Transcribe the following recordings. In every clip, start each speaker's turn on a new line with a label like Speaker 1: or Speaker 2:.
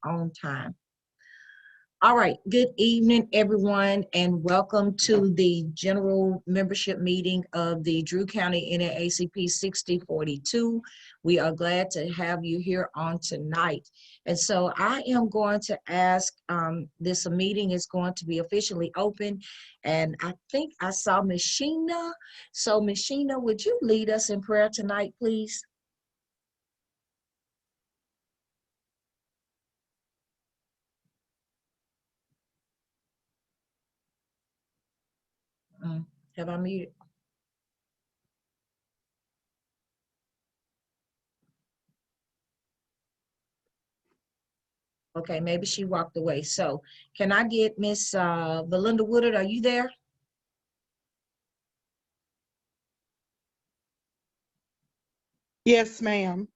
Speaker 1: on time. All right, good evening, everyone, and welcome to the general membership meeting of the Drew County NAACP 6042. We are glad to have you here on tonight. And so I am going to ask, this meeting is going to be officially open, and I think I saw Ms. Sheena. So Ms. Sheena, would you lead us in prayer tonight, please? Have I muted? Okay, maybe she walked away. So can I get Miss Belinda Woodard? Are you there?
Speaker 2: Yes, ma'am.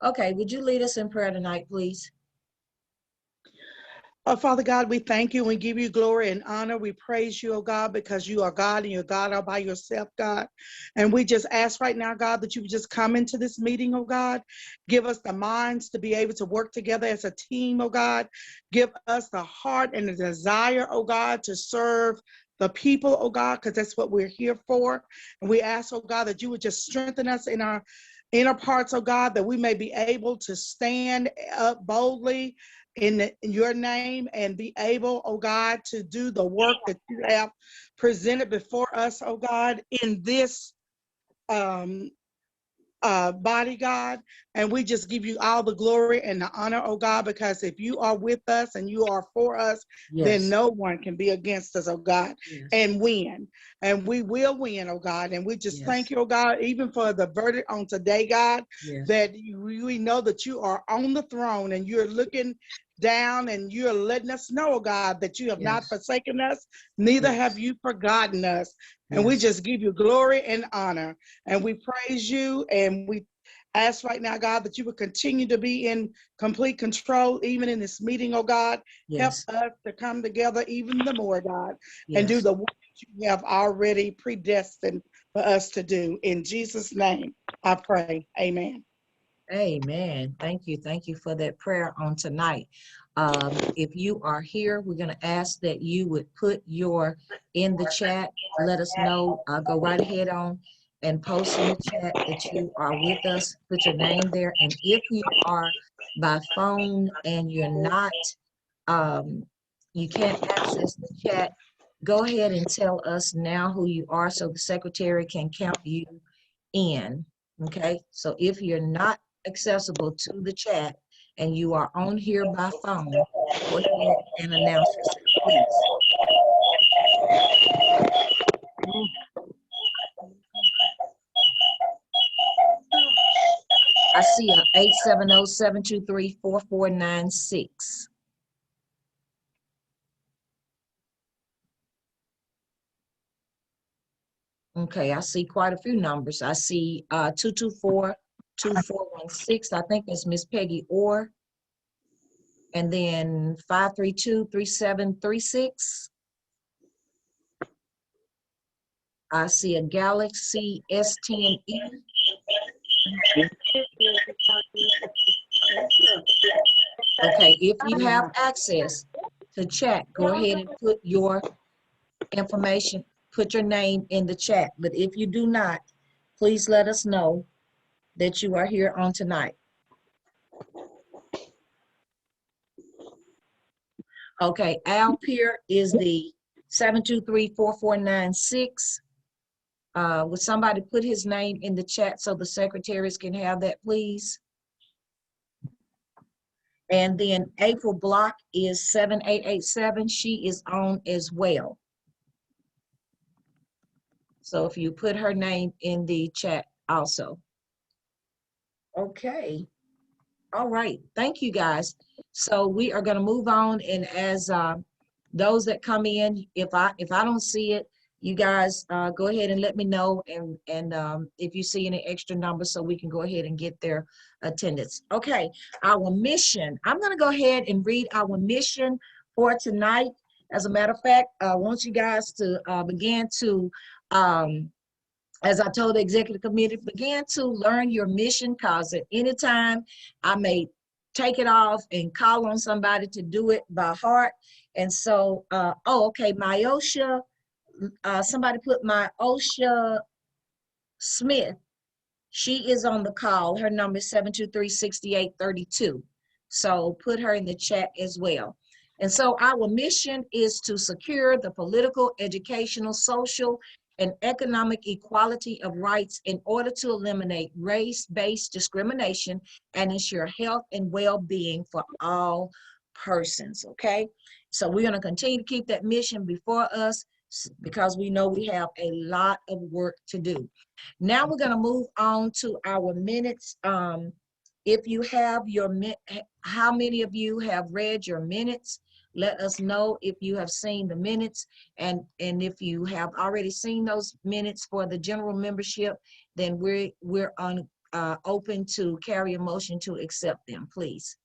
Speaker 1: Okay, would you lead us in prayer tonight, please?
Speaker 2: Oh, Father God, we thank you. We give you glory and honor. We praise you, oh God, because you are God and you're God all by yourself, God. And we just ask right now, God, that you would just come into this meeting, oh God. Give us the minds to be able to work together as a team, oh God. Give us the heart and the desire, oh God, to serve the people, oh God, because that's what we're here for. And we ask, oh God, that you would just strengthen us in our inner parts, oh God, that we may be able to stand up boldly in your name and be able, oh God, to do the work that you have presented before us, oh God, in this um, body, God. And we just give you all the glory and the honor, oh God, because if you are with us and you are for us, then no one can be against us, oh God, and win. And we will win, oh God. And we just thank you, oh God, even for the verdict on today, God, that we know that you are on the throne and you're looking down and you're letting us know, oh God, that you have not forsaken us, neither have you forgotten us. And we just give you glory and honor. And we praise you and we ask right now, God, that you would continue to be in complete control, even in this meeting, oh God. Help us to come together even the more, God, and do the work that you have already predestined for us to do. In Jesus' name, I pray. Amen.
Speaker 1: Amen. Thank you. Thank you for that prayer on tonight. If you are here, we're going to ask that you would put your in the chat. Let us know. Go right ahead on and post in the chat that you are with us. Put your name there. And if you are by phone and you're not, you can't access the chat, go ahead and tell us now who you are so the secretary can count you in. Okay, so if you're not accessible to the chat and you are on here by phone, go ahead and announce yourself, please. I see a 870-723-4496. Okay, I see quite a few numbers. I see 224-2416. I think that's Miss Peggy Orr. And then 532-3736. I see a Galaxy S10e. Okay, if you have access to chat, go ahead and put your information, put your name in the chat. But if you do not, please let us know that you are here on tonight. Okay, Al Pier is the 723-4496. Would somebody put his name in the chat so the secretaries can have that, please? And then April Block is 7887. She is on as well. So if you put her name in the chat also. Okay. All right. Thank you, guys. So we are going to move on, and as those that come in, if I don't see it, you guys go ahead and let me know, and if you see any extra numbers, so we can go ahead and get their attendance. Okay, our mission. I'm going to go ahead and read our mission for tonight. As a matter of fact, I want you guys to begin to, as I told the executive committee, begin to learn your mission, because at any time I may take it off and call on somebody to do it by heart. And so, oh, okay, Myosha, somebody put Myosha Smith. She is on the call. Her number is 723-6832. So put her in the chat as well. And so our mission is to secure the political, educational, social, and economic equality of rights in order to eliminate race-based discrimination and ensure health and well-being for all persons, okay? So we're gonna continue to keep that mission before us because we know we have a lot of work to do. Now we're gonna move on to our minutes. If you have your, how many of you have read your minutes? Let us know if you have seen the minutes, and if you have already seen those minutes for the general membership, then we're on open to carry a motion to accept them, please.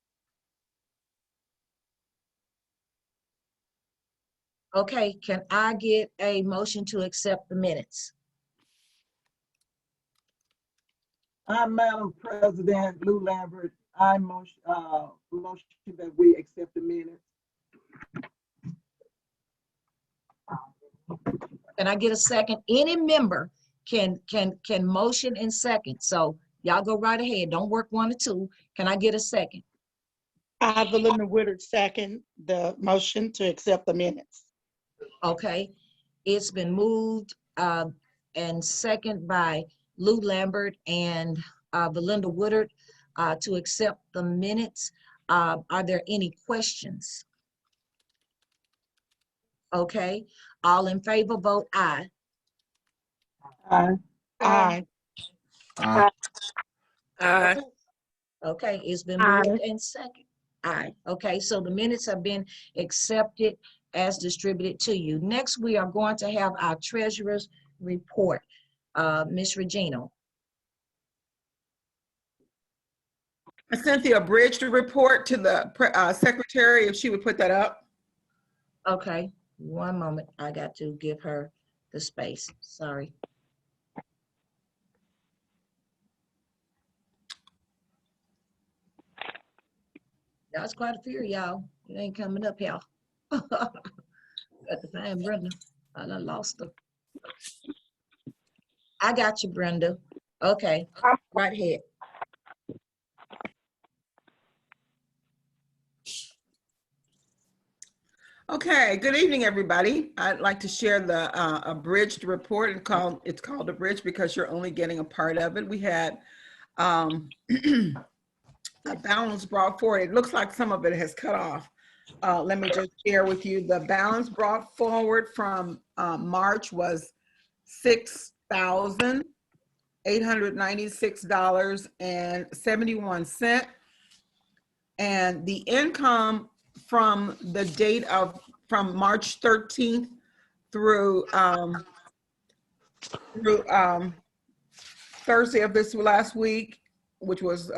Speaker 1: Okay, can I get a motion to accept the minutes?
Speaker 3: Madam President Lou Lambert, I motion that we accept the minutes.
Speaker 1: Can I get a second? Any member can motion in second. So y'all go right ahead. Don't work one or two. Can I get a second?
Speaker 2: I, Belinda Woodard, second the motion to accept the minutes.
Speaker 1: Okay, it's been moved and second by Lou Lambert and Belinda Woodard to accept the minutes. Are there any questions? Okay, all in favor, vote aye.
Speaker 3: Aye.
Speaker 2: Aye.
Speaker 4: Aye.
Speaker 1: Okay, it's been moved and second. Aye. Okay, so the minutes have been accepted as distributed to you. Next, we are going to have our treasurer's report. Ms. Regina.
Speaker 4: I sent the abridged report to the secretary, if she would put that up.
Speaker 1: Okay, one moment. I got to give her the space. Sorry. That's quite a few, y'all. It ain't coming up, y'all. Got to find Brenda. I done lost her. I got you, Brenda. Okay, right ahead.
Speaker 4: Okay, good evening, everybody. I'd like to share the abridged report. It's called abridged because you're only getting a part of it. We had a balance brought forward. It looks like some of it has cut off. Let me just share with you. The balance brought forward from March was $6,896.71. And the income from the date from March 13th through Thursday of this last week, which was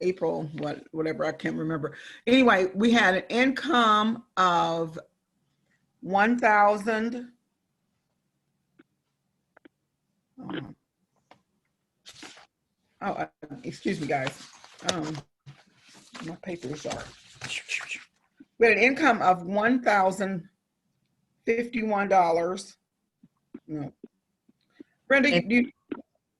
Speaker 4: April, whatever, I can't remember. Anyway, we had an income of $1,000. Excuse me, guys. My papers are. We had an income of $1,051. No. Brenda,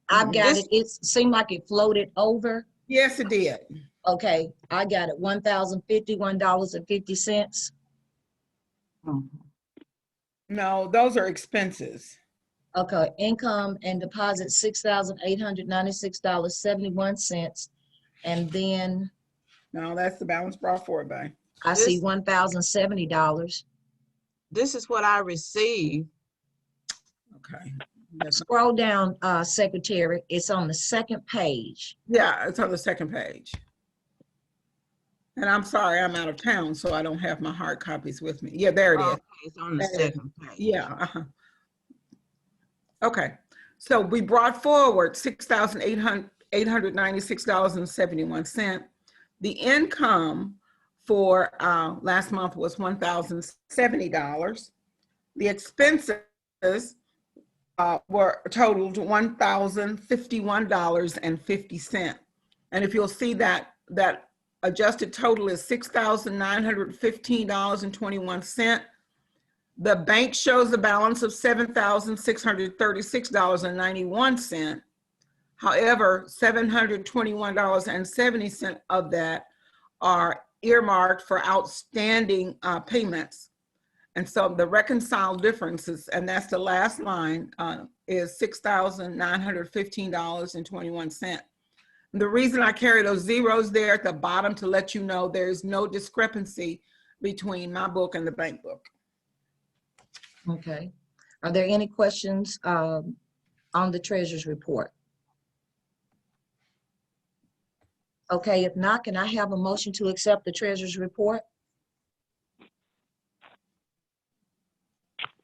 Speaker 1: I've got it. It seemed like it floated over.
Speaker 4: Yes, it did.
Speaker 1: Okay, I got it. $1,051.50.
Speaker 4: No, those are expenses.
Speaker 1: Okay, income and deposit $6,896.71, and then
Speaker 4: No, that's the balance brought forward by.
Speaker 1: I see $1,070.
Speaker 5: This is what I received.
Speaker 4: Okay.
Speaker 1: Scroll down, Secretary. It's on the second page.
Speaker 4: Yeah, it's on the second page. And I'm sorry, I'm out of town, so I don't have my hard copies with me. Yeah, there it is.
Speaker 5: Okay, it's on the second page.
Speaker 4: Yeah. Okay. So we brought forward $6,896.71. The income for last month was $1,070. The expenses were totaled $1,051.50. And if you'll see that adjusted total is $6,915.21. The bank shows a balance of $7,636.91. However, $721.70 of that are earmarked for outstanding payments. And so the reconciled differences, and that's the last line, is $6,915.21. The reason I carry those zeros there at the bottom to let you know there's no discrepancy between my book and the bank book.
Speaker 1: Okay. Are there any questions on the treasurer's report? Okay, if not, can I have a motion to accept the treasurer's report?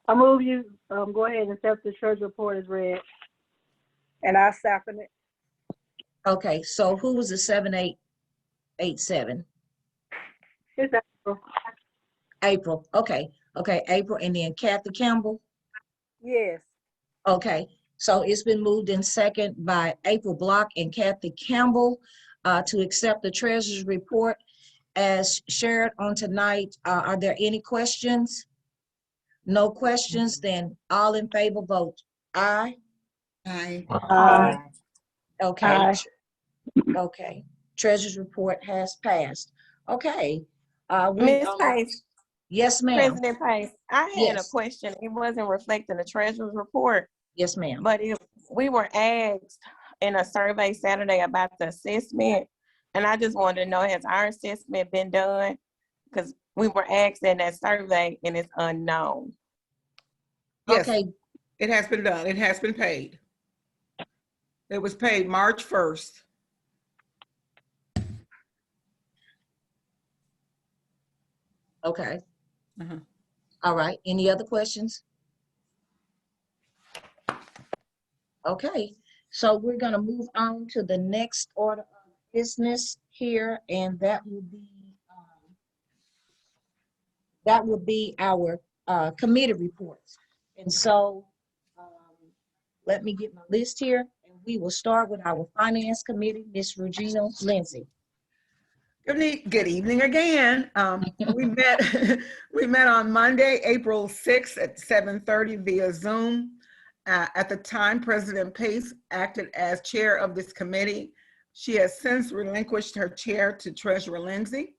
Speaker 6: I move you, go ahead and accept the treasurer's report as read.
Speaker 7: And I second it.
Speaker 1: Okay, so who was the 7887?
Speaker 6: It's April.
Speaker 1: April, okay, April, and then Kathy Campbell?
Speaker 7: Yes.
Speaker 1: Okay, so it's been moved in second by April Block and Kathy Campbell to accept the treasurer's report as shared on tonight. Are there any questions? No questions, then all in favor vote aye.
Speaker 4: Aye.
Speaker 1: Okay.
Speaker 6: Aye.
Speaker 1: Okay, treasurer's report has passed. Okay.
Speaker 8: Ms. Pace,
Speaker 1: Yes, ma'am.
Speaker 8: President Pace, I had a
Speaker 1: Yes.
Speaker 8: question. It wasn't reflecting the treasurer's report,
Speaker 1: Yes, ma'am.
Speaker 8: but we were asked in a survey Saturday about the assessment, and I just wanted to know, has our assessment been done? Because we were asked in that survey and it's unknown.
Speaker 4: Yes,
Speaker 1: Okay,
Speaker 4: it has been done. It has been paid. It was paid March 1st.
Speaker 1: okay.
Speaker 4: Uh-huh.
Speaker 1: All right, any other questions? Okay, so we're gonna move on to the next order of business here, and that will be our committee reports. And so let me get my list here, and we will start with our Finance Committee, Ms. Regina Lindsay.
Speaker 4: Good evening again. We met we met on Monday, April 6th at 7:30 via Zoom. At the time, President Pace acted as chair of this committee. She has since relinquished her chair to Treasurer Lindsay.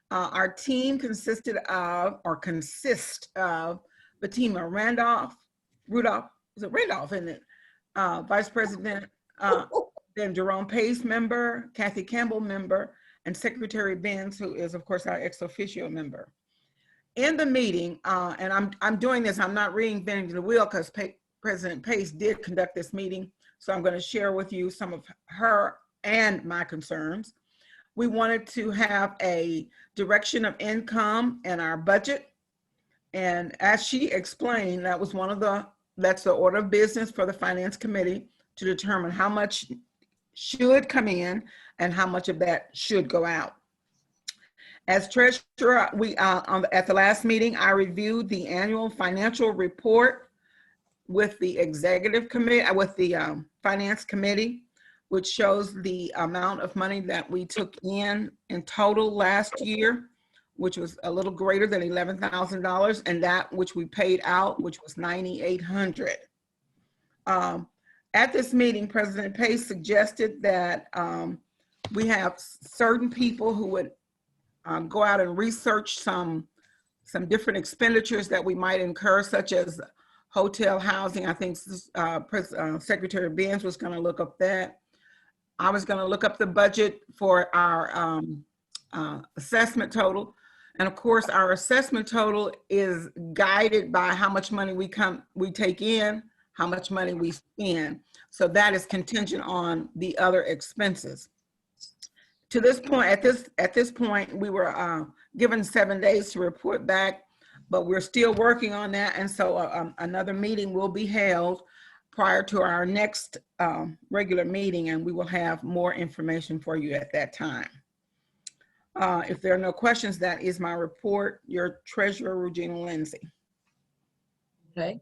Speaker 4: Our team consists of Fatima Rudolph, is it Randolph, isn't it? Vice President, then Jerome Pace, member, Kathy Campbell, member, and Secretary Benz, who is, of course, our ex officio member. In the meeting, and I'm doing this, I'm not reinventing the wheel because President Pace did conduct this meeting, so I'm going to share with you some of her and my concerns. We wanted to have a direction of income in our budget, and as she explained, that's the order of business for the Finance Committee to determine how much should come in and how much of that should go out. As treasurer, at the last meeting, I reviewed the annual financial report with the executive committee, with the Finance Committee, which shows the amount of money that we took in total last year, which was a little greater than $11,000, and that which we paid out, which was $9,800. At this meeting, President Pace suggested that we have certain people who would go out and research some different expenditures that we might incur, such as hotel housing. I think Secretary Benz was going to look up that. I was going to look up the budget for our assessment total. And of course, our assessment total is guided by how much money we take in, how much money we spend. So that is contingent on the other expenses. To this point, at this point, we were given 7 days to report back, but we're still working on that. And so another meeting will be held prior to our next regular meeting, and we will have more information for you at that time. If there are no questions, that is my report. Your Treasurer, Regina Lindsay.
Speaker 1: Okay,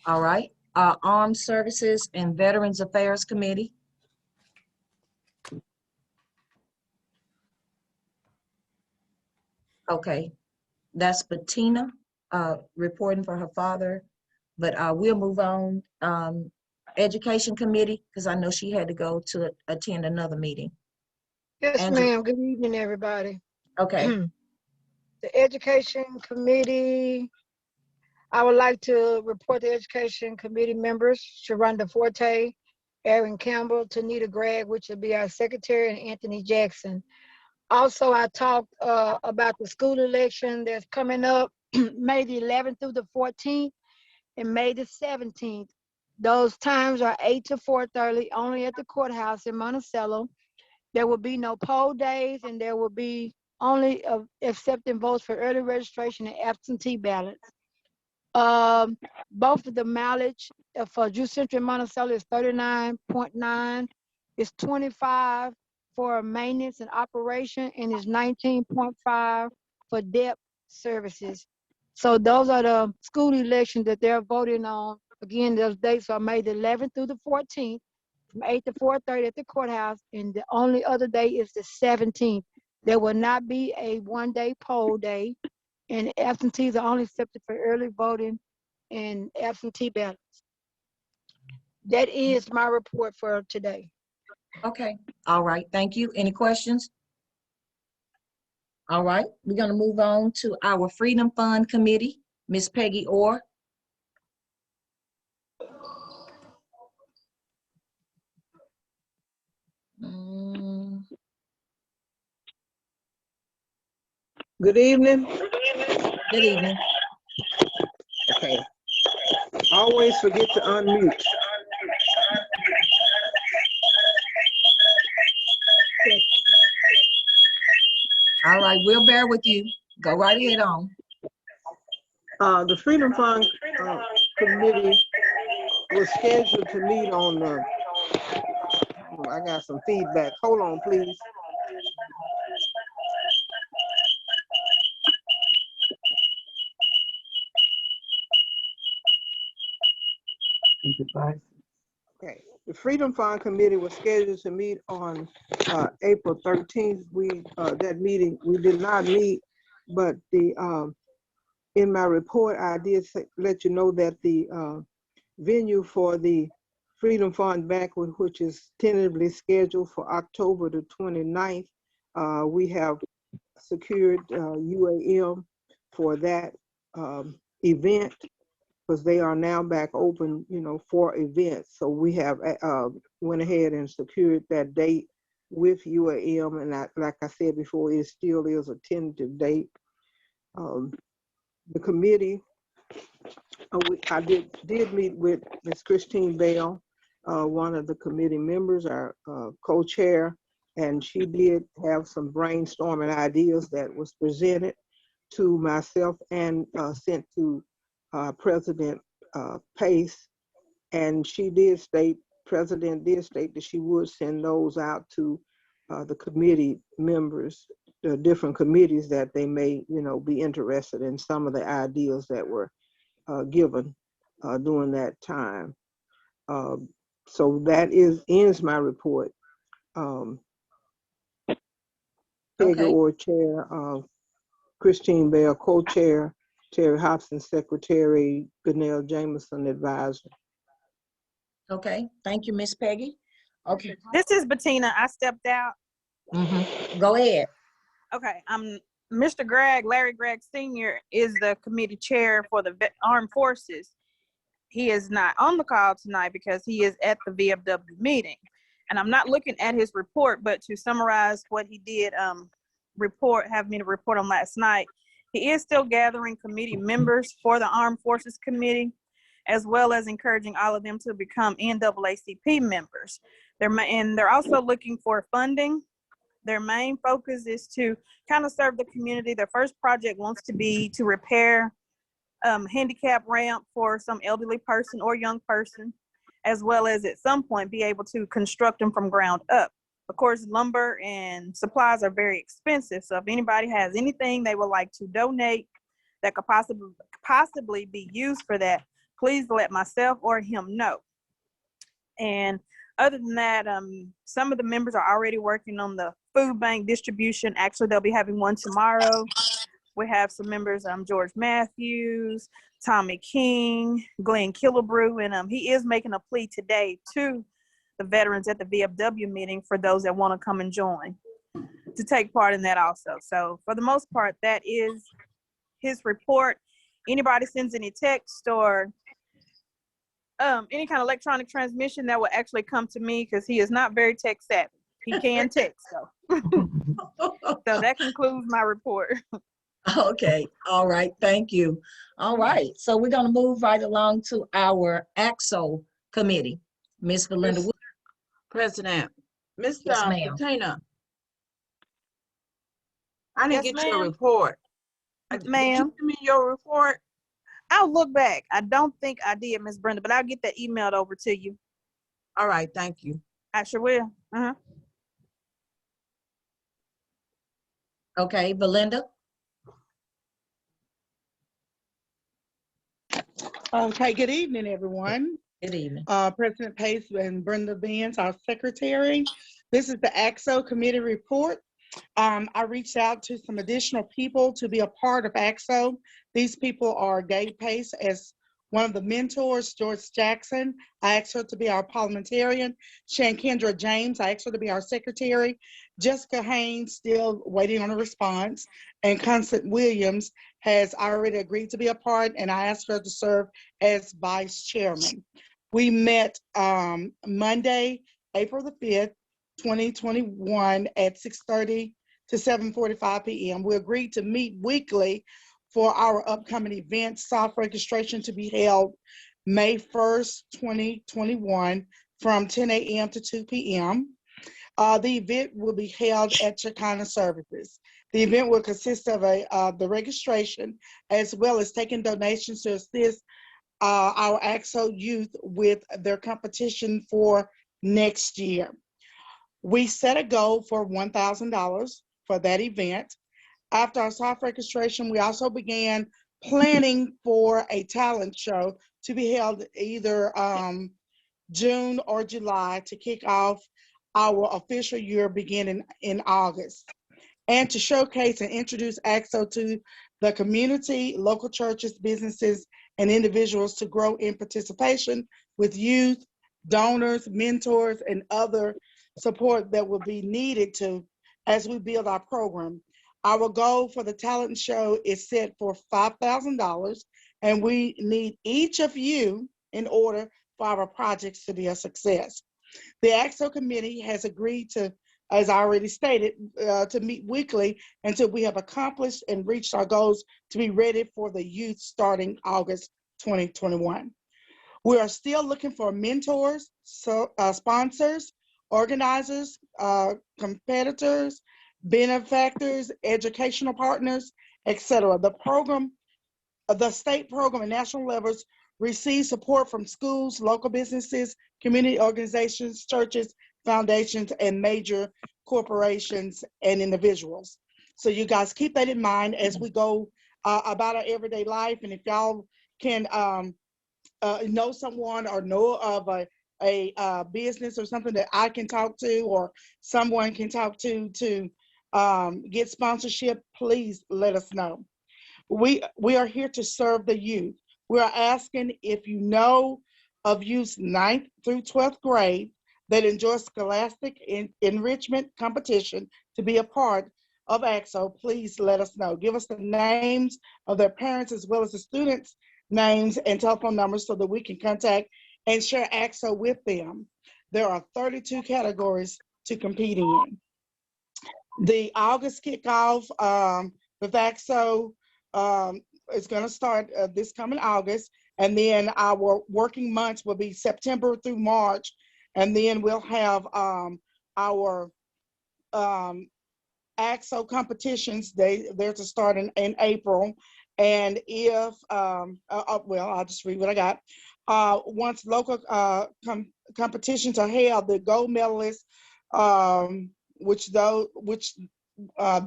Speaker 1: all right. Armed Services and Veterans Affairs Committee. Okay, that's Bettina, reporting for her father, but, we'll move on. Education Committee, because I know she had to go to attend another meeting.
Speaker 9: Yes,
Speaker 1: Angela,
Speaker 9: ma'am. Good evening, everybody.
Speaker 1: okay,
Speaker 9: The Education Committee, I would like to report the Education Committee members, Sharonda Forte, Aaron Campbell, Tanita Gregg, which will be our secretary, and Anthony Jackson. Also, I talked about the school election that's coming up May the 11th through the 14th and May the 17th. Those times are 8 to 4:30, only at the courthouse in Monticello. There will be no poll days, and there will be only accepting votes for early registration and absentee ballots. Both of the mileage for Drew Central and Monticello is 39.9. It's 25 for maintenance and operation, and it's 19.5 for debt services. So those are the school elections that they're voting on. Again, those dates are May the 11th through the 14th, from 8 to 4:30 at the courthouse, and the only other day is the 17th. There will not be a one-day poll day, and absentees are only accepted for early voting and absentee ballots. That is my report for today.
Speaker 1: okay, all right, thank you. Any questions? All right, we're gonna move on to our Freedom Fund Committee, Miss Peggy Orr. Mm,
Speaker 3: Good evening.
Speaker 1: Good evening.
Speaker 3: Okay. Always forget to unmute.
Speaker 1: All right, we'll bear with you. Go right ahead on.
Speaker 3: The Freedom Fund Committee was scheduled to meet on the, I got some feedback. Hold on, please. Okay, the Freedom Fund Committee was scheduled to meet on April 13th. That meeting, we did not meet, but in my report, I did let you know that the venue for the Freedom Fund banquet, which is tentatively scheduled for October the 29th, we have secured UAM for that event, because they are now back open, for events. So we have went ahead and secured that date with UAM, and like I said before, it still is a tentative date. The committee, I did meet with Ms. Christine Bell, one of the committee members, our co-chair, and she did have some brainstorming ideas that was presented to myself and sent to President Pace, and President did state that she would send those out to the committee members, the different committees that they may, be interested in some of the ideas that were given during that time. So that ends my report. Peggy
Speaker 1: Okay,
Speaker 3: Orr, chair, Christine Bell, co-chair, Terry Hobson, secretary, Gunnell Jameson, advisor.
Speaker 1: okay, thank you, Miss Peggy. Okay,
Speaker 10: This is Bettina. I stepped out.
Speaker 1: go ahead.
Speaker 10: Okay, Mr. Gregg, Larry Gregg Sr. is the committee chair for the Armed Forces. He is not on the call tonight because he is at the VFW meeting. And I'm not looking at his report, but to summarize what he did have me to report on last night, he is still gathering committee members for the Armed Forces Committee, as well as encouraging all of them to become NAACP members. They're also looking for funding. Their main focus is to kind of serve the community. Their first project wants to be to repair handicap ramp for some elderly person or young person, as well as at some point be able to construct them from ground up. Of course, lumber and supplies are very expensive. So if anybody has anything they would like to donate that could possibly be used for that, please let myself or him know. And other than that, some of the members are already working on the food bank distribution. Actually, they'll be having one tomorrow. We have some members, George Matthews, Tommy King, Glenn Killebrew, and he is making a plea today to the veterans at the VFW meeting for those that want to come and join to take part in that also. So for the most part, that is his report. Anybody sends any text or any kind of electronic transmission, that will actually come to me because he is not very tech savvy. He can text though. So that concludes my report.
Speaker 1: Okay, all right, thank you. All right, so we're gonna move right along to our AXO committee. Ms. Belinda Wood.
Speaker 5: President,
Speaker 1: Yes,
Speaker 5: Mr.
Speaker 1: ma'am.
Speaker 5: Patana, I didn't
Speaker 10: Yes,
Speaker 5: get your
Speaker 10: ma'am.
Speaker 5: report. Did you
Speaker 10: Ma'am,
Speaker 5: send me your report?
Speaker 10: I'll look back. I don't think I did, Miss Brenda, but I'll get that emailed over to you.
Speaker 5: All right, thank you.
Speaker 10: I sure will.
Speaker 1: Okay, Belinda.
Speaker 2: Okay, good evening, everyone.
Speaker 1: Good evening.
Speaker 2: President Pace and Brenda Vance, our secretary. This is the AXO committee report. I reached out to some additional people to be a part of AXO. These people are Gabe Pace as one of the mentors, George Jackson, I asked her to be our parliamentarian, Shankendra James, I asked her to be our secretary, Jessica Haynes, still waiting on a response, and Constance Williams has already agreed to be a part, and I asked her to serve as vice chairman. We met Monday, April the 5th, 2021 at 6:30 to 7:45 p.m. We agreed to meet weekly for our upcoming event, soft registration to be held May 1st, 2021 from 10 a.m. to 2 p.m. The event will be held at Chicana Services. The event will consist of the registration as well as taking donations to assist our AXO youth with their competition for next year. We set a goal for $1,000 for that event. After our soft registration, we also began planning for a talent show to be held either June or July to kick off our official year beginning in August, and to showcase and introduce AXO to the community, local churches, businesses, and individuals to grow in participation with youth, donors, mentors, and other support that will be needed as we build our program. Our goal for the talent show is set for $5,000, and we need each of you in order for our projects to be a success. The AXO committee has agreed to, as I already stated, to meet weekly until we have accomplished and reached our goals to be ready for the youth starting August 2021. We are still looking for mentors, sponsors, organizers, competitors, benefactors, educational partners, etc. The state program and national levels receive support from schools, local businesses, community organizations, churches, foundations, and major corporations and individuals. So you guys keep that in mind as we go about our everyday life. And if y'all can know someone or know of a business or something that I can talk to or someone can talk to get sponsorship, please let us know. We are here to serve the youth. We are asking if you know of youth's 9th through 12th grade that enjoy scholastic enrichment competition to be a part of AXO, please let us know. Give us the names of their parents as well as the students' names and telephone numbers so that we can contact and share AXO with them. There are 32 categories to compete in. The August kickoff with AXO is going to start this coming August, and then our working months will be September through March, and then we'll have our AXO competitions. They're to start in April, and if well, I'll just read what I got. Once local competitions are held, the gold medalists,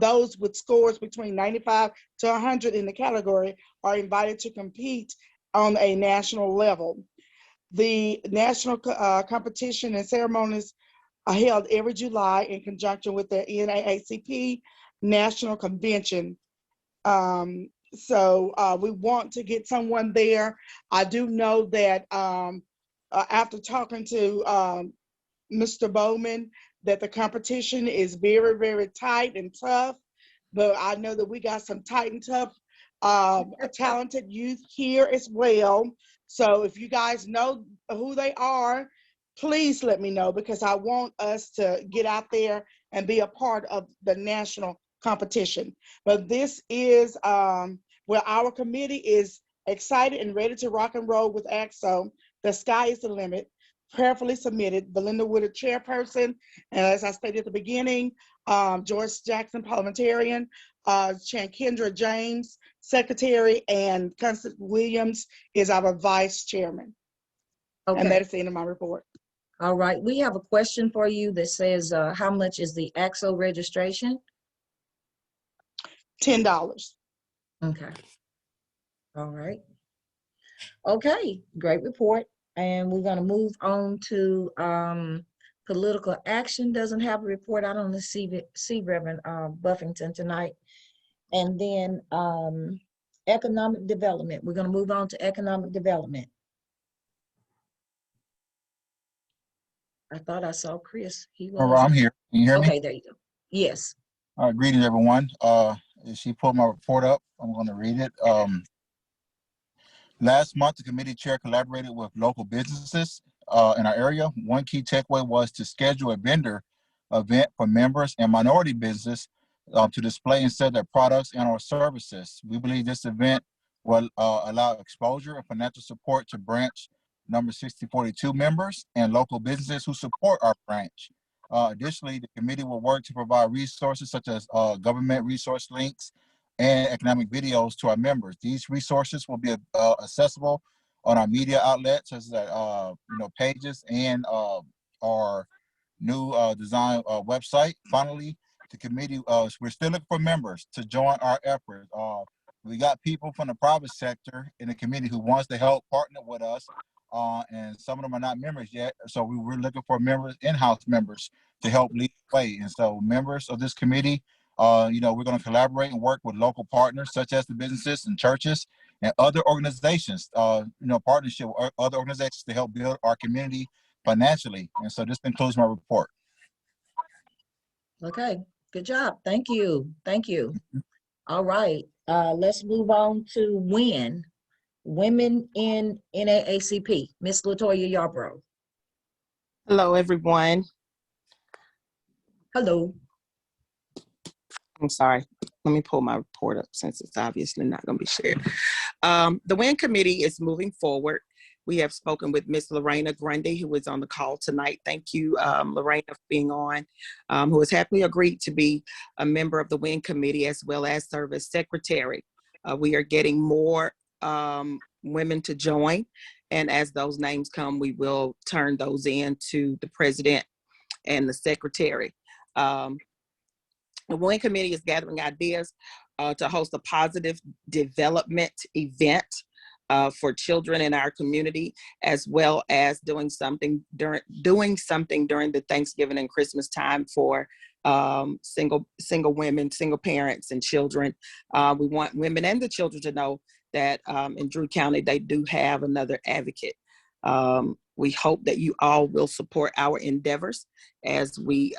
Speaker 2: those with scores between 95 to 100 in the category, are invited to compete on a national level. The national competition and ceremonies are held every July in conjunction with the NAACP National Convention. So we want to get someone there. I do know that after talking to Mr. Bowman, that the competition is very, very tight and tough. But I know that we got some tight and tough, talented youth here as well. So if you guys know who they are, please let me know, because I want us to get out there and be a part of the national competition. But this is where our committee is excited and ready to rock and roll with AXO. The sky is the limit. Prayerfully submitted, Belinda Woodard, chairperson, and as I stated at the beginning, Joyce Jackson, parliamentarian, Kendra James, secretary, and Constance Williams is our vice chairman. And that
Speaker 1: Okay,
Speaker 2: is the end of my report.
Speaker 1: all right. We have a question for you that says, how much is the AXO registration?
Speaker 2: $10.
Speaker 1: Okay. All right. Okay, great report. And we're gonna move on to political action. Doesn't have a report. I don't see Reverend Buffington tonight. And then economic development. We're gonna move on to economic development. I thought I saw Chris. He
Speaker 11: All
Speaker 1: was.
Speaker 11: right, I'm here. Can you hear me?
Speaker 1: Okay, there you go. Yes.
Speaker 11: Greetings, everyone. She pulled my report up. I'm going to read it. Last month, the committee chair collaborated with local businesses in our area. One key takeaway was to schedule a vendor event for members and minority business to display and sell their products and or services. We believe this event will allow exposure and financial support to branch number 6042 members and local businesses who support our branch. Additionally, the committee will work to provide resources such as government resource links and economic videos to our members. These resources will be accessible on our media outlets, such as pages and our new design website. Finally, the committee, we're still looking for members to join our effort. We got people from the private sector in the committee who wants to help partner with us, and some of them are not members yet. So we're looking for members, in-house members, to help lead the way. And so members of this committee, we're going to collaborate and work with local partners such as the businesses and churches and other organizations, partnership with other organizations to help build our community financially. And so this concludes my report.
Speaker 1: Okay, good job. Thank you. Thank you. All right, let's move on to Women in NAACP. Miss Latoya Yarbrough.
Speaker 5: Hello, everyone.
Speaker 1: Hello.
Speaker 5: I'm sorry. Let me pull my report up since it's obviously not going to be shared. The WIN committee is moving forward. We have spoken with Miss Lorena Grundy, who is on the call tonight. Thank you, Lorena, for being on, who has happily agreed to be a member of the WIN committee as well as serve as secretary. We are getting more women to join, and as those names come, we will turn those in to the president and the secretary. The WIN committee is gathering ideas to host a positive development event for children in our community, as well as doing something during the Thanksgiving and Christmas time for single women, single parents, and children. We want women and the children to know that in Drew County they do have another advocate. We hope that you all will support our endeavors as we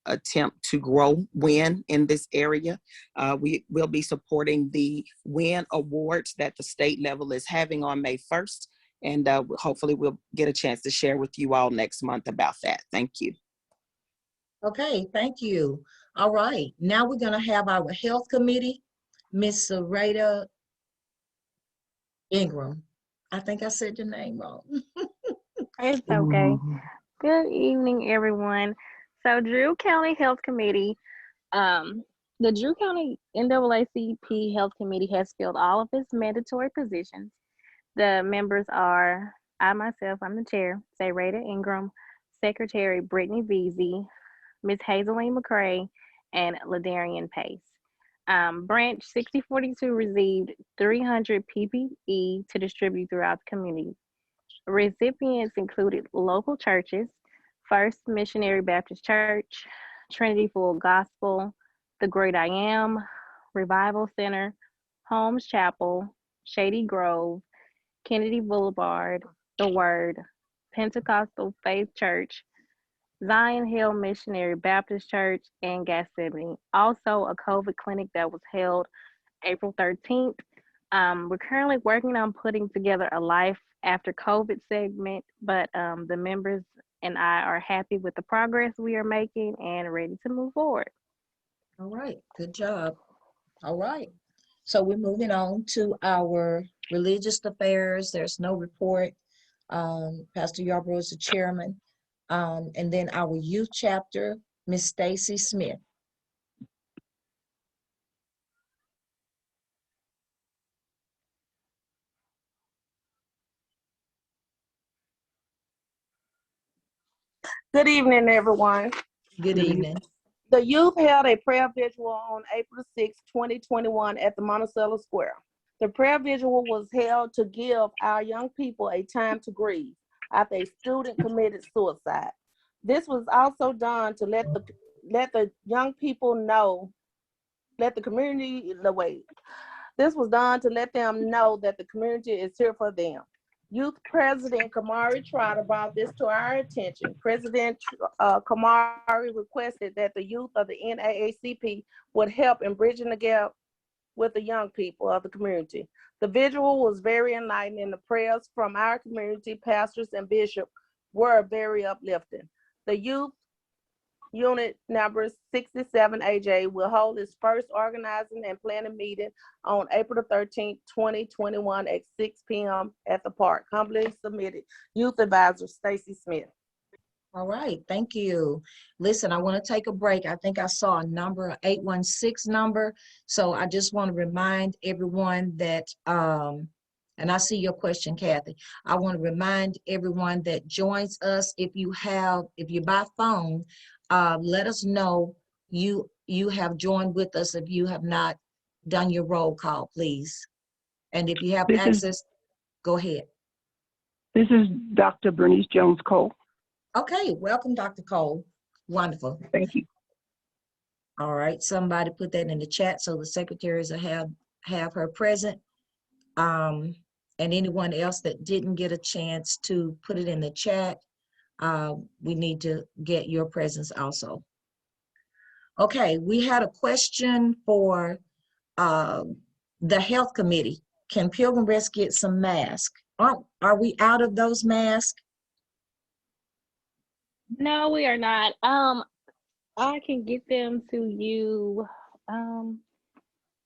Speaker 5: attempt to grow WIN in this area. We will be supporting the WIN Awards that the state level is having on May 1st. And hopefully we'll get a chance to share with you all next month about that. Thank you.
Speaker 1: Okay, thank you. All right, now we're gonna have our health committee, Miss Sarita Ingram. I think I said your name wrong.
Speaker 12: It's okay. Good evening, everyone. So Drew County Health Committee, the Drew County NAACP Health Committee has filled all of its mandatory positions. The members are I myself, I'm the chair, Sarita Ingram, Secretary Brittany Veazey, Ms. Hazeline McCray, and Ladarian Pace. Branch 6042 received 300 PPE to distribute throughout the community. Recipients included local churches, First Missionary Baptist Church, Trinity Full Gospel, The Great I Am, Revival Center, Holmes Chapel, Shady Grove, Kennedy Boulevard, The Word, Pentecostal Faith Church, Zion Hill Missionary Baptist Church, and Gethsemane. Also, a COVID clinic that was held April 13th. We're currently working on putting together a life after COVID segment, but the members and I are happy with the progress we are making and ready to move forward.
Speaker 1: All right, good job. All right. So we're moving on to our religious affairs. There's no report. Pastor Yarbrough is the chairman. And then our youth chapter, Miss Stacy Smith.
Speaker 13: Good evening, everyone.
Speaker 1: Good evening.
Speaker 13: The youth held a prayer vigil on April 6, 2021 at the Monticello Square. The prayer vigil was held to give our young people a time to grieve after a student committed suicide. This was also done to let the young people know, let the community, this was done to let them know that the community is here for them. Youth President Kamari Trotter brought this to our attention. President Kamari requested that the youth of the NAACP would help in bridging the gap with the young people of the community. The vigil was very enlightening, and the prayers from our community pastors and bishops were very uplifting. The youth unit number 67 AJ will hold its first organizing and planning meeting on April 13th, 2021 at 6 p.m. at the park. Humbly submitted, Youth Advisor Stacy Smith.
Speaker 1: All right, thank you. Listen, I want to take a break. I think I saw a number, an 816 number. So I just want to remind everyone that, and I see your question, Kathy. I want to remind everyone that joins us, if you're by phone, let us know you have joined with us if you have not done your roll call, please. And if you have access, go ahead.
Speaker 14: This is Dr. Bernice Jones Cole.
Speaker 1: Okay, welcome, Dr. Cole. Wonderful.
Speaker 14: Thank you.
Speaker 1: All right, somebody put that in the chat so the secretaries will have her present. And anyone else that didn't get a chance to put it in the chat, we need to get your presence also. Okay, we had a question for the health committee. Can Pilgrim Rest get some masks? Are we out of those masks?
Speaker 12: No, we are not. I can get them to you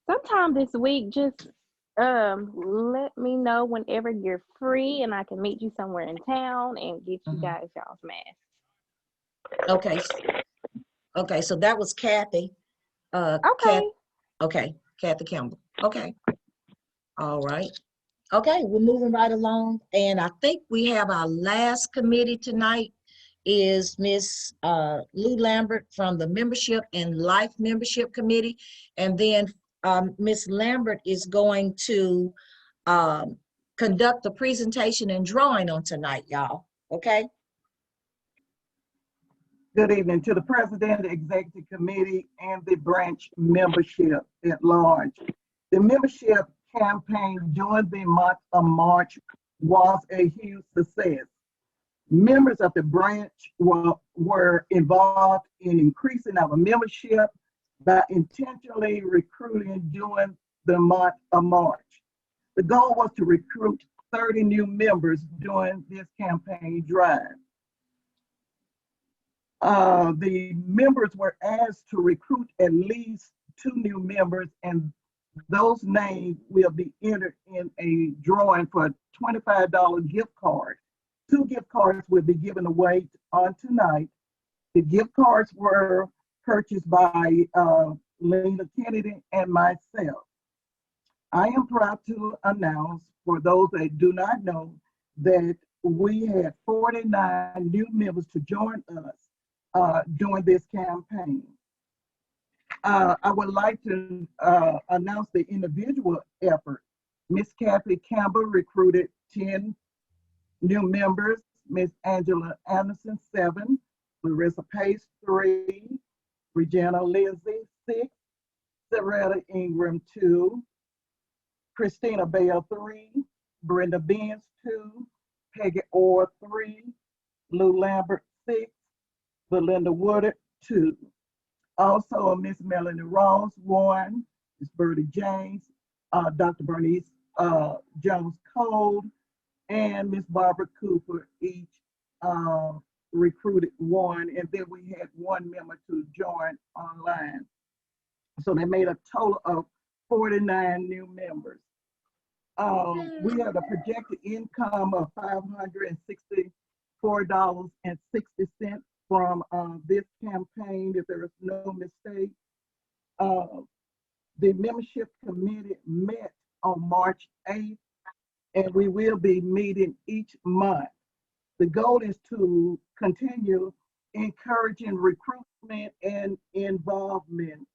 Speaker 12: sometime this week. Just let me know whenever you're free and I can meet you somewhere in town and get you guys y'all's masks.
Speaker 1: Okay, so that was Kathy.
Speaker 12: Okay.
Speaker 1: Kathy Campbell. Okay. All right. Okay, we're moving right along. And I think we have our last committee tonight is Miss Lou Lambert from the Membership and Life Membership Committee. And then Miss Lambert is going to conduct the presentation and drawing on tonight, y'all. Okay?
Speaker 15: Good evening to the President, the Executive Committee, and the branch membership at large. The membership campaign during the month of March was a huge success. Members of the branch were involved in increasing our membership by intentionally recruiting during the month of March. The goal was to recruit 30 new members during this campaign drive. The members were asked to recruit at least 2 new members, and those names will be entered in a drawing for a $25 gift card. 2 gift cards will be given away on tonight. The gift cards were purchased by Lena Kennedy and myself. I am proud to announce, for those that do not know, that we had 49 new members to join us during this campaign. I would like to announce the individual effort. Miss Kathy Campbell recruited 10 new members, Miss Angela Anderson, 7, Larissa Pace, 3, Regina Lindsay, 6, Soretta Ingram, 2. Christina Bell, 3. Brenda Benz, 2. Peggy Orr, 3. Lou Lambert, 6. Belinda Woodard, 2. Also, Miss Melanie Ross, 1. Miss Bertie James, Dr. Bernice Jones Cole, and Miss Barbara Cooper, each recruited 1. And then we had 1 member to join online. So they made a total of 49 new members. We have a projected income of $564.60 from this campaign, if there is no mistake. The membership committee met on March 8th, and we will be meeting each month. The goal is to continue encouraging recruitment and involvement.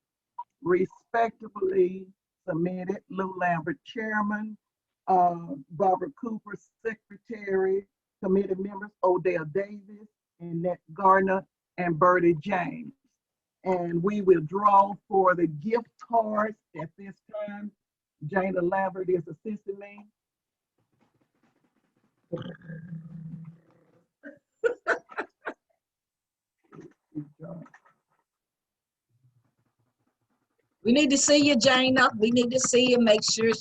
Speaker 15: Respectively submitted, Lou Lambert, Chairman, Barbara Cooper, Secretary, committee members, Odell Davis, Annette Gardner, and Bertie James. And we will draw for the gift cards at this time. Jana Lambert is assisting me.
Speaker 1: We need to see you, Jana. We need to see you. Make sure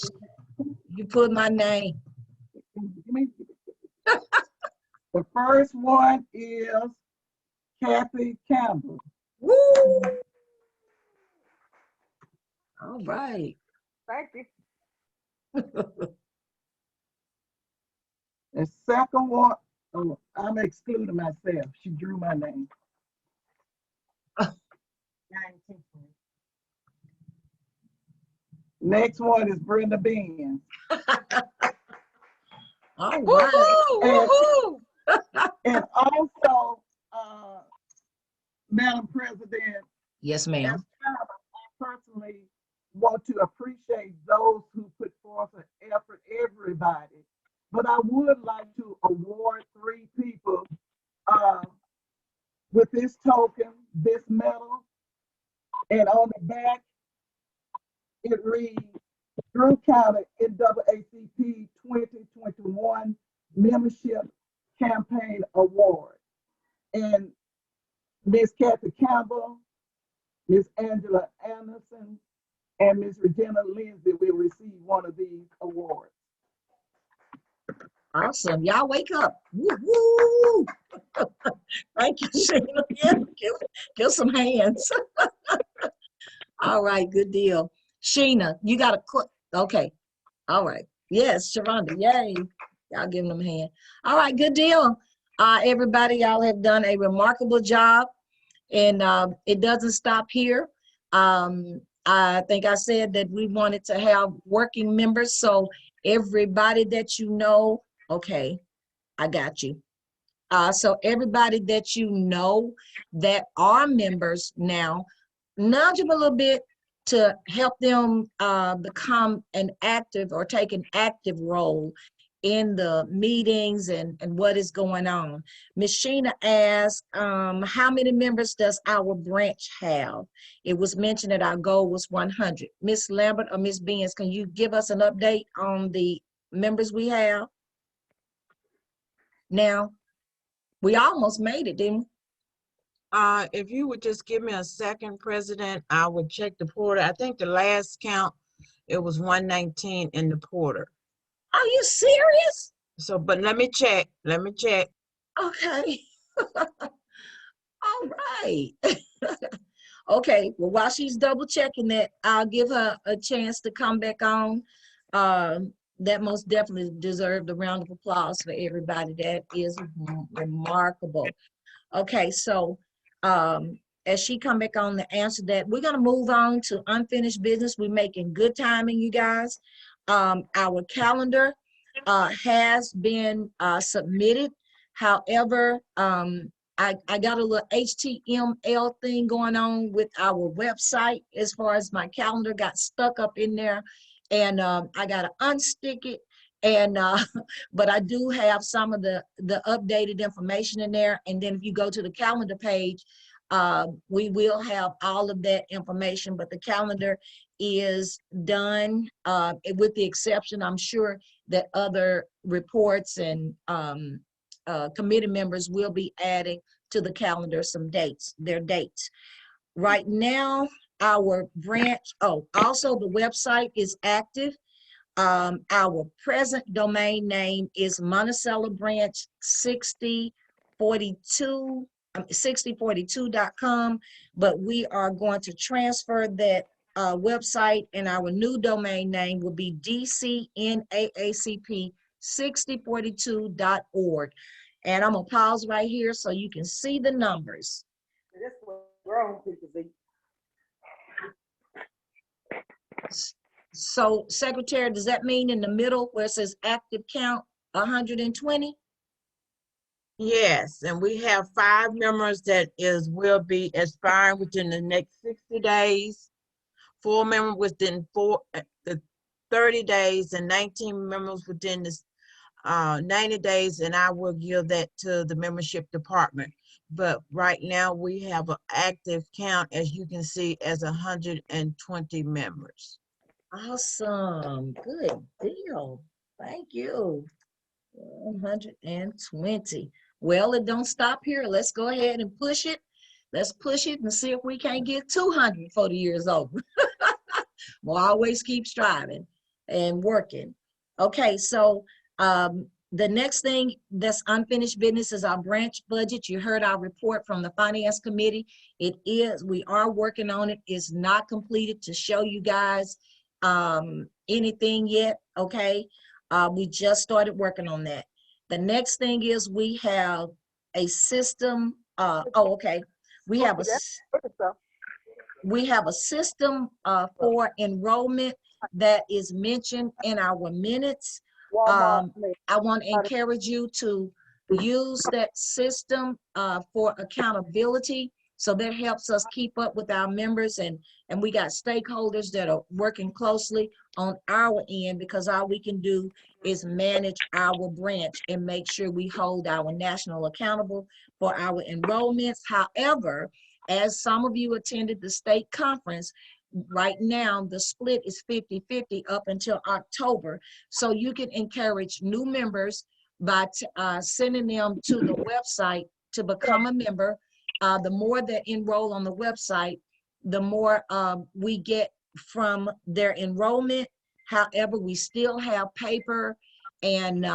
Speaker 1: you put my name.
Speaker 15: The first one is Kathy Campbell.
Speaker 1: Woo! All right.
Speaker 7: Thank you.
Speaker 15: The second one, oh, I'm excluding myself. She drew my name. Next one is Brenda Benz.
Speaker 1: All right.
Speaker 15: And also, Madam President,
Speaker 1: Yes, ma'am.
Speaker 15: I personally want to appreciate those who put forth an effort, everybody. But I would like to award 3 people with this token, this medal, and on the back, it reads Drew County NAACP 2021 Membership Campaign Award. And Miss Kathy Campbell, Miss Angela Anderson, and Miss Regina Lindsay will receive one of these awards.
Speaker 1: Awesome. Y'all wake up. Woo, woo. Thank you, Sheila. Yeah, give some hands. All right, good deal. Sheena, you got a clip. Okay. All right. Yes, Sharonda. Yay. Y'all giving them a hand. All right, good deal. Everybody, y'all have done a remarkable job. And it doesn't stop here. I think I said that we wanted to have working members. So everybody that you know, okay, I got you. So everybody that you know that are members now, nudge them a little bit to help them become an active or take an active role in the meetings and what is going on. Ms. Sheena asked, how many members does our branch have? It was mentioned that our goal was 100. Ms. Lambert or Ms. Benz, can you give us an update on the members we have? Now, we almost made it, didn't we?
Speaker 16: If you would just give me a second, President, I would check the portal. I think the last count, it was 119 in the portal.
Speaker 1: Are you serious?
Speaker 16: So, but let me check.
Speaker 1: Okay. All right. Okay, well, while she's double checking that, I'll give her a chance to come back on. That most definitely deserved a round of applause for everybody. That is remarkable. Okay, so as she come back on to answer that, we're gonna move on to unfinished business. We're making good timing, you guys. Our calendar has been submitted. However, I got a little HTML thing going on with our website as far as my calendar got stuck up in there, and I got to unstick it. And but I do have some of the updated information in there. And then if you go to the calendar page, We will have all of that information, but the calendar is done, with the exception, I'm sure, that other reports and committee members will be adding to the calendar some dates, their dates. Right now, our branch, also the website is active. Our present domain name is Monticello Branch 6042.com, but we are going to transfer that website, and our new domain name will be DCNAACP6042.org. And I'm gonna pause right here so you can see the numbers.
Speaker 13: This what grown people see.
Speaker 1: So, Secretary, does that mean in the middle where it says active count 120?
Speaker 16: Yes, and we have 5 members that will be expiring within the next 60 days, 4 members within the 30 days, and 19 members within this 90 days, and I will give that to the membership department. But right now we have an active count, as you can see, as 120 members.
Speaker 1: Awesome, good deal. Thank you. 120. Well, it don't stop here. Let's go ahead and push it. Let's push it and see if we can't get 200 before the year is over. We'll always keep striving and working. Okay, so the next thing that's unfinished business is our branch budget. You heard our report from the Finance Committee. We are working on it. It's not completed to show you guys anything yet, okay? We just started working on that. The next thing is we have a system, we have a system for enrollment that is mentioned in our minutes. I want to encourage you to use that system for accountability. So that helps us keep up with our members, and we got stakeholders that are working closely on our end, because all we can do is manage our branch and make sure we hold our national accountable for our enrollments. However, as some of you attended the state conference, right now the split is 50-50 up until October. So you can encourage new members by sending them to the website to become a member. The more that enroll on the website, the more we get from their enrollment. However, we still have paper, and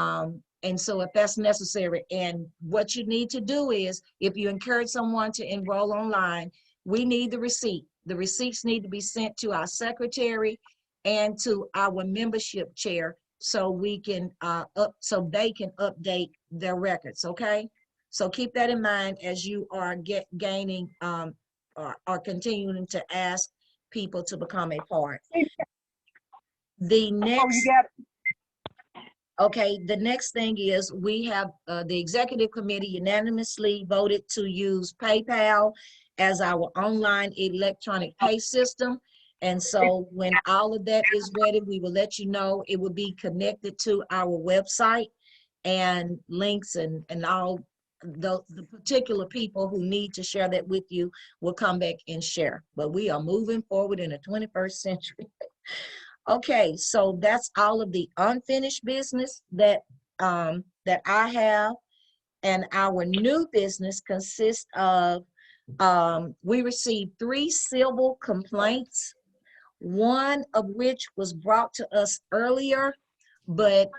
Speaker 1: so if that's necessary, and what you need to do is, if you encourage someone to enroll online, we need the receipt. The receipts need to be sent to our secretary and to our membership chair, so we can so they can update their records. Okay, so keep that in mind as you are gaining or continuing to ask people to become a part. The next, the next thing is we have the executive committee unanimously voted to use PayPal as our online electronic pay system. And so when all of that is ready, we will let you know. It will be connected to our website, and links and all the particular people who need to share that with you will come back and share. But we are moving forward in the 21st century. Okay, so that's all of the unfinished business that that I have. And our new business consists of, we received 3 civil complaints, one of which was brought to us earlier, but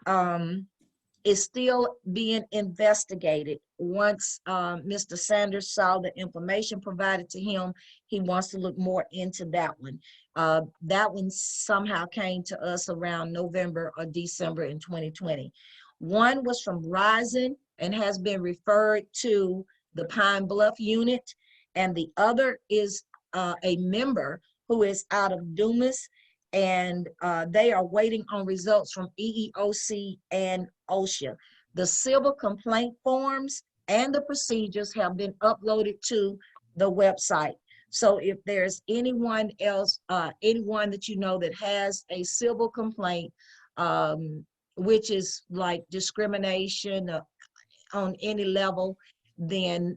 Speaker 1: is still being investigated. Once Mr. Sanders saw the information provided to him, he wants to look more into that one. That one somehow came to us around November or December in 2020. One was from Rising and has been referred to the Pine Bluff unit, and the other is a member who is out of Dumas, and they are waiting on results from EEOC and OSHA. The civil complaint forms and the procedures have been uploaded to the website. So if there's anyone else, anyone that you know that has a civil complaint, which is like discrimination on any level, then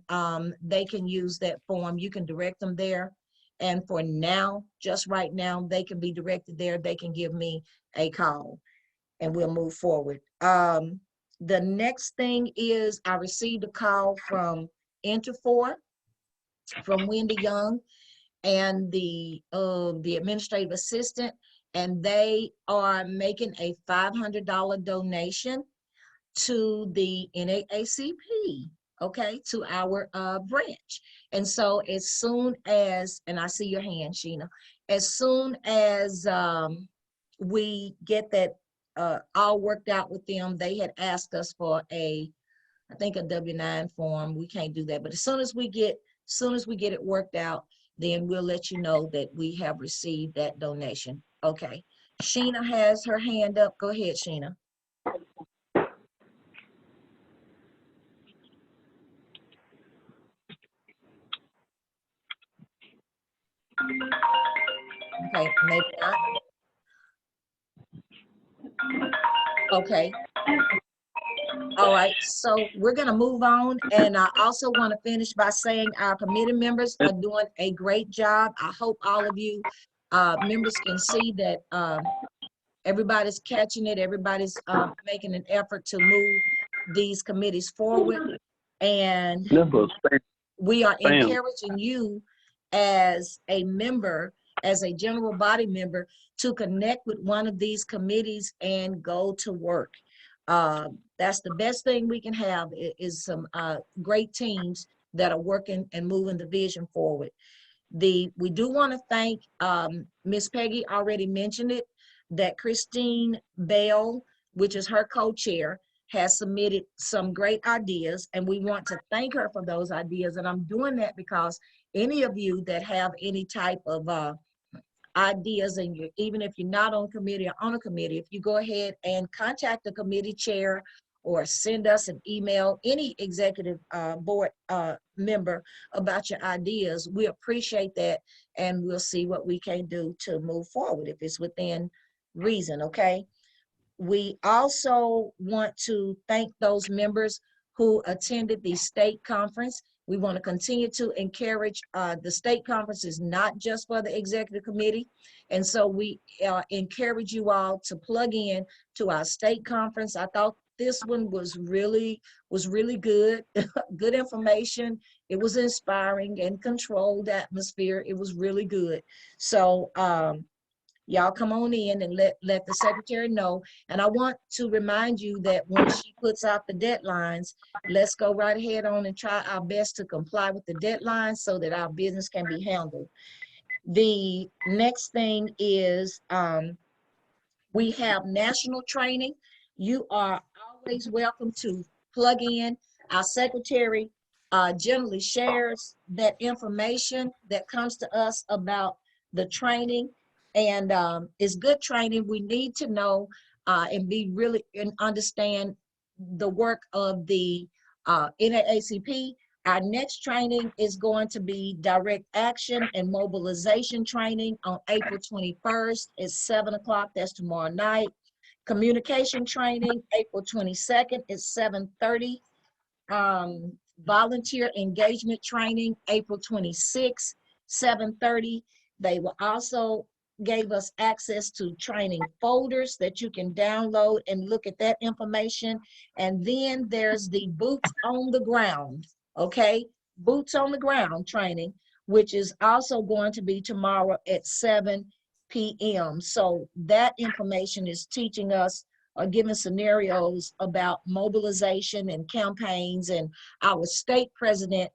Speaker 1: they can use that form. You can direct them there. And for now, just right now, they can be directed there. They can give me a call and we'll move forward. The next thing is I received a call from Interfor, from Wendy Young and the administrative assistant, and they are making a $500 donation to the NAACP, okay, to our branch. And so as soon as, and I see your hand, Sheena, as soon as we get that all worked out with them, they had asked us for I think a W-9 form. We can't do that, but as soon as we get it worked out, then we'll let you know that we have received that donation. Okay. Sheena has her hand up. Go ahead, Sheena. Okay, maybe not. Okay. All right, so we're gonna move on, and I also want to finish by saying our committee members are doing a great job. I hope all of you members can see that everybody's catching it, everybody's making an effort to move these committees forward, and we are encouraging you as a member, as a general body member, to connect with one of these committees and go to work. That's the best thing we can have, is some great teams that are working and moving the vision forward. We do want to thank Miss Peggy already mentioned it, that Christine Bell, which is her co-chair, has submitted some great ideas, and we want to thank her for those ideas. And I'm doing that because any of you that have any type of ideas, and even if you're not on committee or on a committee, if you go ahead and contact the committee chair or send us an email, any executive board member, about your ideas, we appreciate that, and we'll see what we can do to move forward if it's within reason. Okay. We also want to thank those members who attended the state conference. We want to continue to encourage, the state conference is not just for the executive committee. And so we encourage you all to plug in to our state conference. I thought this one was really good, good information. It was inspiring and controlled atmosphere. It was really good. So y'all come on in and let the secretary know. And I want to remind you that when she puts out the deadlines, let's go right ahead on and try our best to comply with the deadlines so that our business can be handled. The next thing is we have national training. You are always welcome to plug in. Our secretary generally shares that information that comes to us about the training. And it's good training. We need to know and be really and understand the work of the NAACP. Our next training is going to be direct action and mobilization training on April 21st at 7 o'clock. That's tomorrow night. Communication training, April 22nd at 7:30. Volunteer engagement training, April 26th, 7:30. They will also gave us access to training folders that you can download and look at that information. And then there's the boots on the ground, okay? Boots on the ground training, which is also going to be tomorrow at 7 p.m. So that information is teaching us or giving scenarios about mobilization and campaigns. And our state president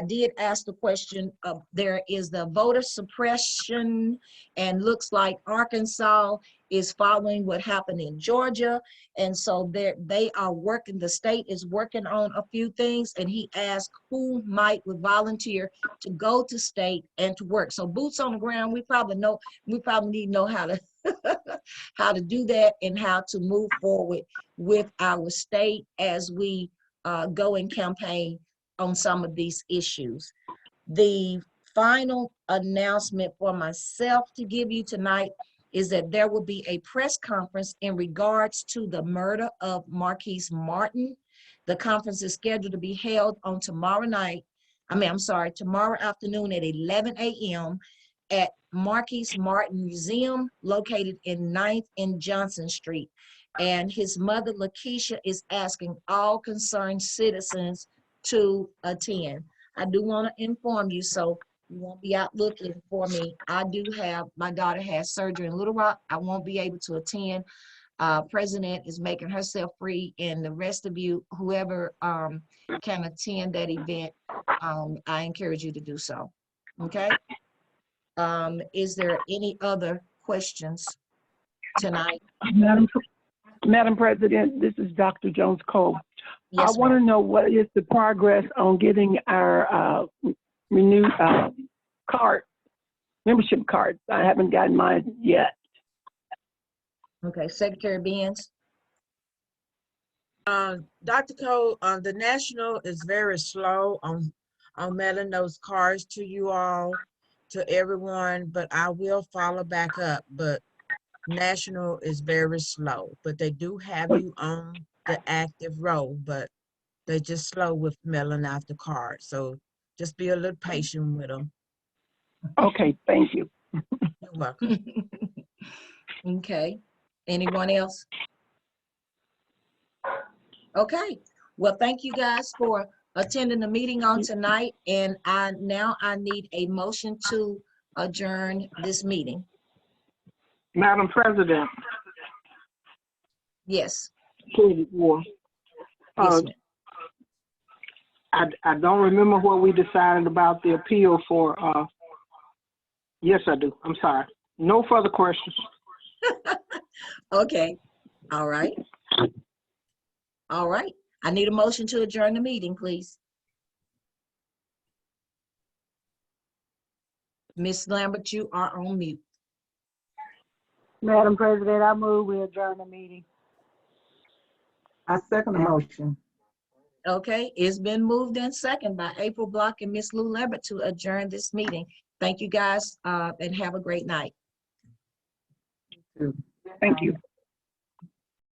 Speaker 1: did ask the question of, there is the voter suppression, and looks like Arkansas is following what happened in Georgia. And so they are working, the state is working on a few things, and he asked who would volunteer to go to state and to work. So boots on the ground, we probably need to know how to how to do that and how to move forward with our state as we go and campaign on some of these issues. The final announcement for myself to give you tonight is that there will be a press conference in regards to the murder of Marquise Martin. The conference is scheduled to be held on tomorrow afternoon at 11 a.m. at Marquise Martin Museum located in 9th and Johnson Street. And his mother, Lakeisha, is asking all concerned citizens to attend. I do want to inform you, so you won't be out looking for me. My daughter has surgery in Little Rock. I won't be able to attend. President is making herself free, and the rest of you, whoever can attend that event, I encourage you to do so. Okay? Is there any other questions tonight?
Speaker 14: Madam President, this is Dr. Jones Cole.
Speaker 1: Yes,
Speaker 14: I want to know what is the progress on getting our renewed membership card. I haven't gotten mine yet.
Speaker 1: Okay, Secretary Benz.
Speaker 16: Dr. Cole, the national is very slow on mailing those cards to you all, to everyone, but I will follow back up. But national is very slow, but they do have you on the active roll, but they're just slow with mailing out the card. So just be a little patient with them.
Speaker 14: Okay, thank you.
Speaker 16: You're welcome.
Speaker 1: Okay, anyone else? Okay, well, thank you guys for attending the meeting on tonight, and I need a motion to adjourn this meeting.
Speaker 3: Madam President.
Speaker 1: Yes.
Speaker 3: Yes,
Speaker 1: ma'am.
Speaker 3: I don't remember what we decided about the appeal for, yes, I do. I'm sorry. No further questions.
Speaker 1: Okay, all right. All right, I need a motion to adjourn the meeting, please. Ms. Lambert, you are on mute.
Speaker 6: Madam President, I move we adjourn the meeting.
Speaker 15: I second the motion.
Speaker 1: Okay, it's been moved and second by April Block and Ms. Lou Lambert to adjourn this meeting. Thank you guys, and have a great night.
Speaker 15: Thank you.